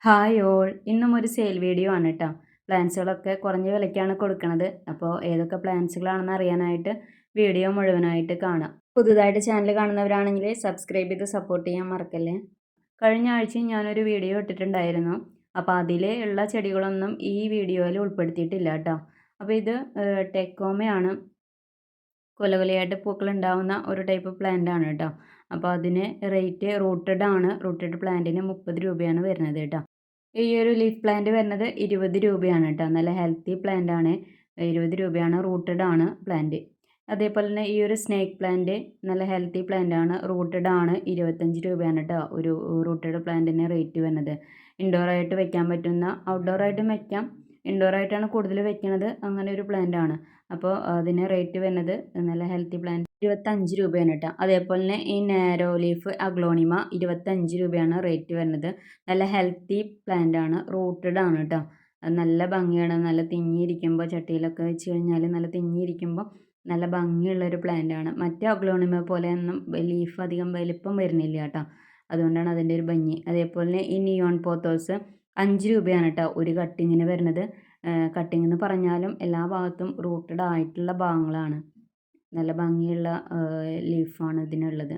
Hi all, ഇന്നും ഒരു sale video ആണ് കേട്ടോ. പ്ലാൻസുകളൊക്കെ കുറഞ്ഞ വിലയ്ക്കാണ് കൊടുക്കുന്നത്. അപ്പോൾ ഏതൊക്കെ പ്ലാൻസുകളാണെന്ന് അറിയാനായിട്ട് വീഡിയോ മുഴുവനായിട്ട് കാണാം. പുതുതായിട്ട് ചാനൽ കാണുന്നവരാണെങ്കിൽ സബ്സ്ക്രൈബ് ചെയ്ത് സപ്പോർട്ട് ചെയ്യാൻ മറക്കല്ലേ. കഴിഞ്ഞ ആഴ്ച ഞാനൊരു വീഡിയോ ഇട്ടിട്ടുണ്ടായിരുന്നു. അപ്പോൾ അതിൽ ഉള്ള ചെടികളൊന്നും ഈ വീഡിയോയിൽ ഉൾപ്പെടുത്തിയിട്ടില്ല കേട്ടോ. അപ്പോൾ ഇത് ടെക്കോമയാണ്. കൊലകൊലയായിട്ട് പൂക്കൾ ഉണ്ടാവുന്ന ഒരു ടൈപ്പ് പ്ലാന്റ് ആണ് കേട്ടോ. അപ്പോൾ അതിന് റേറ്റ് റൂട്ടഡ് ആണ്. റൂട്ടഡ് പ്ലാന്റിന് 30 രൂപയാണ് വരുന്നത് കേട്ടോ. ഈ ഒരു ലീഫ് പ്ലാന്റ് വരുന്നത് 20 രൂപയാണ് കേട്ടോ. നല്ല ഹെൽത്തി പ്ലാന്റ് ആണ്. 20 രൂപയാണ്. റൂട്ടഡ് ആണ് പ്ലാന്റ്. അതേപോലെ തന്നെ ഈ ഒരു സ്നേക്ക് പ്ലാന്റ് നല്ല ഹെൽത്തി പ്ലാന്റ് ആണ്. റൂട്ടഡ് ആണ്. 25 രൂപയാണ് കേട്ടോ ഒരു റൂട്ടഡ് പ്ലാന്റിന് റേറ്റ് വരുന്നത്. ഇൻഡോർ ആയിട്ട് വെക്കാൻ പറ്റുന്ന, ഔട്ട്ഡോർ ആയിട്ടും വെക്കാം. ഇൻഡോർ ആയിട്ടാണ് കൂടുതൽ വെക്കുന്നത്. അങ്ങനെ ഒരു പ്ലാന്റ് ആണ്. അപ്പോൾ അതിന് റേറ്റ് വരുന്നത് നല്ല ഹെൽത്തി പ്ലാന്റ് 25 രൂപയാണ് കേട്ടോ. അതേപോലെ തന്നെ ഈ നാരോ ലീഫ് അഗ്ലോണിമ 25 രൂപയാണ് റേറ്റ് വരുന്നത്. നല്ല ഹെൽത്തി പ്ലാന്റ് ആണ്. റൂട്ടഡ് ആണ് കേട്ടോ. നല്ല ഭംഗിയാണ്. നല്ല തിങ്ങിയിരിക്കുമ്പോൾ ചട്ടിയിലൊക്കെ വെച്ച് കഴിഞ്ഞാൽ നല്ല തിങ്ങിയിരിക്കുമ്പോൾ നല്ല ഭംഗിയുള്ളൊരു പ്ലാന്റ് ആണ്. മറ്റേ അഗ്ലോണിമ പോലെയൊന്നും ലീഫ് അധികം വലിപ്പം വരുന്നില്ല കേട്ടോ. അതുകൊണ്ടാണ് അതിൻ്റെ ഒരു ഭംഗി. അതേപോലെ തന്നെ ഈ നിയോൺ പോത്തോസ് 5 രൂപയാണ് കേട്ടോ ഒരു കട്ടിങ്ങിന് വരുന്നത്. കട്ടിങ് എന്ന് പറഞ്ഞാലും എല്ലാ ഭാഗത്തും റൂട്ടഡ് ആയിട്ടുള്ള ഭാഗങ്ങളാണ്. നല്ല ഭംഗിയുള്ള ലീഫാണ് ഇതിനുള്ളത്.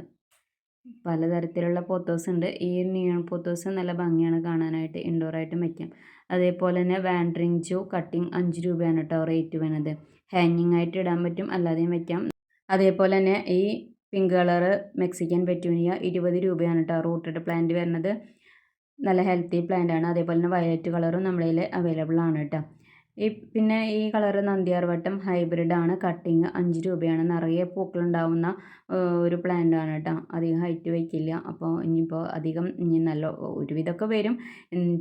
പലതരത്തിലുള്ള പോത്തോസ് ഉണ്ട്. ഈ നിയോൺ പോത്തോസ് നല്ല ഭംഗിയാണ് കാണാനായിട്ട്. ഇൻഡോറായിട്ടും വയ്ക്കാം. അതേപോലെ തന്നെ വാൻഡ്രിങ് ജോ കട്ടിങ് 5 രൂപയാണ് കേട്ടോ റേറ്റ് വരുന്നത്. ഹാങ്ങിങ് ആയിട്ട് ഇടാൻ പറ്റും, അല്ലാതെയും വയ്ക്കാം. അതേപോലെ തന്നെ ഈ പിങ്ക് കളറ് മെക്സിക്കൻ പെറ്റൂണിയ 20 രൂപയാണ് കേട്ടോ റൂട്ടഡ് പ്ലാന്റ് വരുന്നത്. നല്ല ഹെൽത്തി പ്ലാന്റ് ആണ്. അതേപോലെ തന്നെ വയലറ്റ് കളറും നമ്മുടെ കയ്യിൽ അവൈലബിൾ ആണ് കേട്ടോ. പിന്നെ ഈ കളറ് നന്ദിയാർവട്ടം ഹൈബ്രിഡ് ആണ്. കട്ടിങ് 5 രൂപയാണ്. നിറയെ പൂക്കളുണ്ടാവുന്ന ഒരു പ്ലാന്റ് ആണ് കേട്ടോ. അധികം ഹൈറ്റ് വയ്ക്കില്ല. അപ്പോൾ ഇനിയിപ്പോൾ അധികം നല്ല ഒരുവിധമൊക്കെ വരും.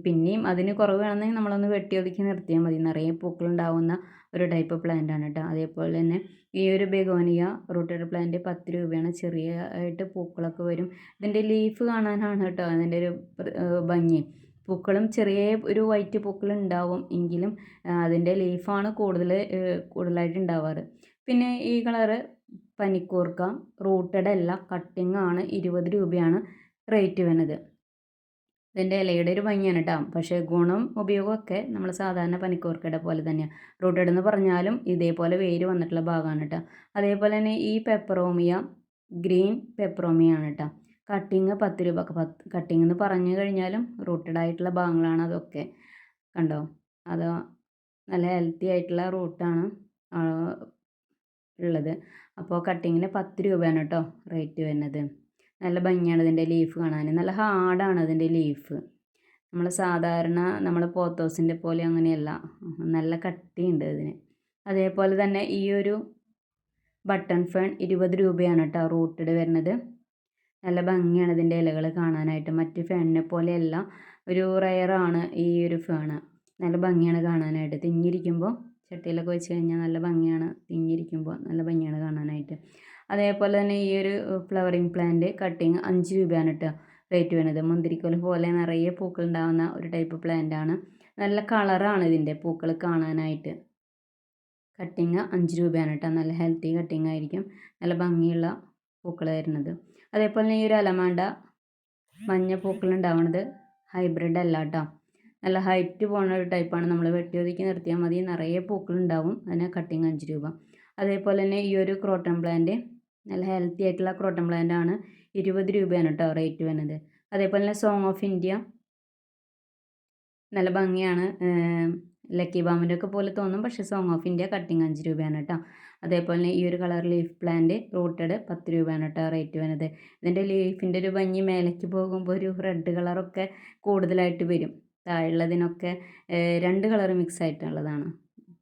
പിന്നെയും അതിന് കുറവ് വേണമെങ്കിൽ നമ്മളൊന്ന് വെട്ടിയൊതുക്കി നിർത്തിയാൽ മതി. നിറയെ പൂക്കളുണ്ടാവുന്ന ഒരു ടൈപ്പ് പ്ലാന്റ് ആണ് കേട്ടോ. അതേപോലെ തന്നെ ഈ ഒരു ബെഗോണിയ റൂട്ടഡ് പ്ലാന്റ് 10 രൂപയാണ്. ചെറിയതായിട്ട് പൂക്കളൊക്കെ വരും. ഇതിൻ്റെ ലീഫ് കാണാനാണ് കേട്ടോ അതിൻ്റെ ഒരു ഭംഗി. പൂക്കളും ചെറിയ ഒരു വൈറ്റ് പൂക്കൾ ഉണ്ടാവും എങ്കിലും അതിൻ്റെ ലീഫാണ് കൂടുതലായിട്ട് ഉണ്ടാവാറ്. പിന്നെ ഈ കളറ് പനിക്കൂർക്ക റൂട്ടഡ് അല്ല, കട്ടിങ് ആണ്. 20 രൂപയാണ് റേറ്റ് വരുന്നത്. ഇതിൻ്റെ ഇലയുടെ ഒരു ഭംഗിയാണ് കേട്ടോ. പക്ഷേ ഗുണം ഉപയോഗമൊക്കെ നമ്മൾ സാധാരണ പനിക്കൂർക്കയുടെ പോലെ തന്നെയാണ്. റൂട്ടഡ് എന്ന് പറഞ്ഞാലും ഇതേപോലെ വേര് വന്നിട്ടുള്ള ഭാഗമാണ് കേട്ടോ. അതേപോലെ തന്നെ ഈ പെപ്പറോമിയ ഗ്രീൻ പെപ്പറോമിയാണ് കേട്ടോ. കട്ടിങ് 10 രൂപ. കട്ടിങ് എന്ന് പറഞ്ഞു കഴിഞ്ഞാലും റൂട്ടഡ് ആയിട്ടുള്ള ഭാഗങ്ങളാണ് അതൊക്കെ. കണ്ടോ, അത് നല്ല ഹെൽത്തി ആയിട്ടുള്ള റൂട്ടാണ് ഉള്ളത്. അപ്പോൾ കട്ടിങ്ങിന് 10 രൂപയാണ് കേട്ടോ റേറ്റ് വരുന്നത്. നല്ല ഭംഗിയാണ് ഇതിൻ്റെ ലീഫ് കാണാൻ. നല്ല ഹാർഡാണ് അതിൻ്റെ ലീഫ്. നമ്മൾ പോത്തോസിൻ്റെ പോലെ അങ്ങനെയല്ല, നല്ല കട്ടിയുണ്ട് ഇതിന്. അതേപോലെ തന്നെ ഈ ഒരു ബട്ടൺ ഫേൺ 20 രൂപയാണ് കേട്ടോ റൂട്ടഡ് വരുന്നത്. നല്ല ഭംഗിയാണ് ഇതിൻ്റെ ഇലകൾ കാണാനായിട്ട്. മറ്റ് ഫേണിനെ പോലെയല്ല, ഒരു റെയറാണ് ഈ ഒരു ഫേണ്. നല്ല ഭംഗിയാണ് കാണാനായിട്ട്. തിങ്ങിയിരിക്കുമ്പോൾ ചട്ടിയിലൊക്കെ വെച്ച് കഴിഞ്ഞാൽ നല്ല ഭംഗിയാണ്. തിങ്ങിയിരിക്കുമ്പോൾ നല്ല ഭംഗിയാണ് കാണാനായിട്ട്. അതേപോലെ തന്നെ ഈ ഒരു ഫ്ലവറിങ് പ്ലാന്റ് കട്ടിങ് 5 രൂപയാണ് കേട്ടോ റേറ്റ് വരുന്നത്. മുന്തിരിക്കോല പോലെ നിറയെ പൂക്കൾ ഉണ്ടാകുന്ന ഒരു ടൈപ്പ് പ്ലാന്റ് ആണ്. നല്ല കളറാണ് ഇതിൻ്റെ പൂക്കൾ കാണാനായിട്ട്. കട്ടിങ് 5 രൂപയാണ് കേട്ടോ. നല്ല ഹെൽത്തി കട്ടിങ് ആയിരിക്കും. നല്ല ഭംഗിയുള്ള പൂക്കൾ വരുന്നത്. അതേപോലെ തന്നെ ഈ ഒരു അലമാണ്ട മഞ്ഞ പൂക്കൾ ഉണ്ടാവുന്നത് ഹൈബ്രിഡ് അല്ല കേട്ടോ. നല്ല ഹൈറ്റ് പോകുന്ന ഒരു ടൈപ്പാണ്. നമ്മൾ വെട്ടിയൊതുക്കി നിർത്തിയാൽ മതി. നിറയെ പൂക്കളുണ്ടാവും. അതിന് കട്ടിങ് 5 രൂപ. അതേപോലെ തന്നെ ഈ ഒരു ക്രോട്ടൺ പ്ലാന്റ് നല്ല ഹെൽത്തി ആയിട്ടുള്ള ക്രോട്ടൺ പ്ലാന്റ് ആണ്. 20 രൂപയാണ് കേട്ടോ റേറ്റ് വരുന്നത്. അതേപോലെ തന്നെ സോങ് ഓഫ് ഇന്ത്യ നല്ല ഭംഗിയാണ്. ലക്കി ബാമിൻ്റെ ഒക്കെ പോലെ തോന്നും, പക്ഷേ സോങ് ഓഫ് ഇന്ത്യ കട്ടിങ് 5 രൂപയാണ് കേട്ടോ. അതേപോലെ തന്നെ ഈ ഒരു കളർ ലീഫ് പ്ലാന്റ് റൂട്ടഡ് 10 രൂപയാണ് കേട്ടോ റേറ്റ് വരുന്നത്. ഇതിൻ്റെ ലീഫിൻ്റെ ഒരു ഭംഗി മേലേക്ക് പോകുമ്പോൾ ഒരു റെഡ് കളറൊക്കെ കൂടുതലായിട്ട് വരും. താഴെയുള്ളതിനൊക്കെ 2 കളർ മിക്സ് ആയിട്ടുള്ളതാണ്.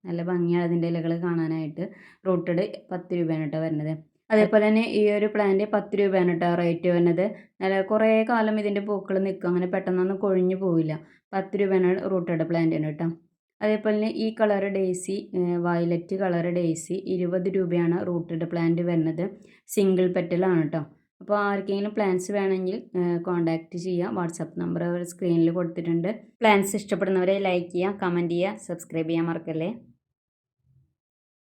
നല്ല ഭംഗിയാണ് അതിൻ്റെ ഇലകൾ കാണാനായിട്ട്. റൂട്ടഡ് 10 രൂപയാണ് കേട്ടോ വരുന്നത്. അതേപോലെ തന്നെ ഈ ഒരു പ്ലാന്റ് 10 രൂപയാണ് കേട്ടോ റേറ്റ് വരുന്നത്. നല്ല കുറേ കാലം ഇതിൻ്റെ പൂക്കൾ നിൽക്കും. അങ്ങനെ പെട്ടെന്നൊന്നും കൊഴിഞ്ഞു പോവില്ല. 10 രൂപയാണ് റൂട്ടഡ് പ്ലാന്റിന് കേട്ടോ. അതേപോലെ തന്നെ ഈ colour Daisy violet colour Daisy 20 രൂപയാണ് റൂട്ടഡ് പ്ലാന്റ് വരുന്നത്. സിംഗിൾ പെറ്റലാണ് കേട്ടോ. അപ്പോൾ ആർക്കെങ്കിലും പ്ലാൻസ് വേണമെങ്കിൽ കോൺടാക്റ്റ് ചെയ്യുക. വാട്സപ്പ് നമ്പർ സ്ക്രീനിൽ കൊടുത്തിട്ടുണ്ട്. പ്ലാൻസ് ഇഷ്ടപ്പെടുന്നവരെ ലൈക്ക് ചെയ്യുക, കമൻറ്റ് ചെയ്യുക, സബ്സ്ക്രൈബ് ചെയ്യാൻ മറക്കല്ലേ.